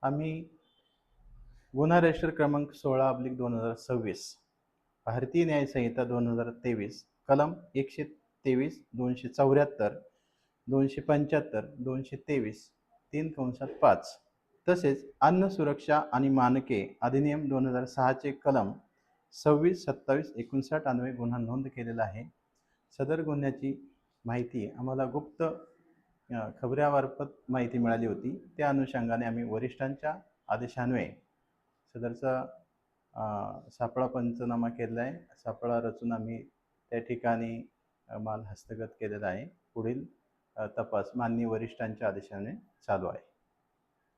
आम्ही गुन्हा रजिस्टर क्रमांक 16/2026 भारतीय न्याय संहिता 2023 कलम 123, 274, 275, 223, 3/5 तसेच अन्न सुरक्षा आणि मानके अधिनियम 2006 चे कलम 26, 27, 59 अन्वये गुन्हा नोंद केलेला आहे. सदर गुन्ह्याची माहिती आम्हाला गुप्त खबऱ्यामार्फत माहिती मिळाली होती. त्या अनुषंगाने आम्ही वरिष्ठांच्या आदेशान्वये सदरचा सापळा पंचनामा केलेला आहे. सापळा रचून आम्ही त्या ठिकाणी माल हस्तगत केलेला आहे. पुढील तपास माननीय वरिष्ठांच्या आदेशाने चालू आहे.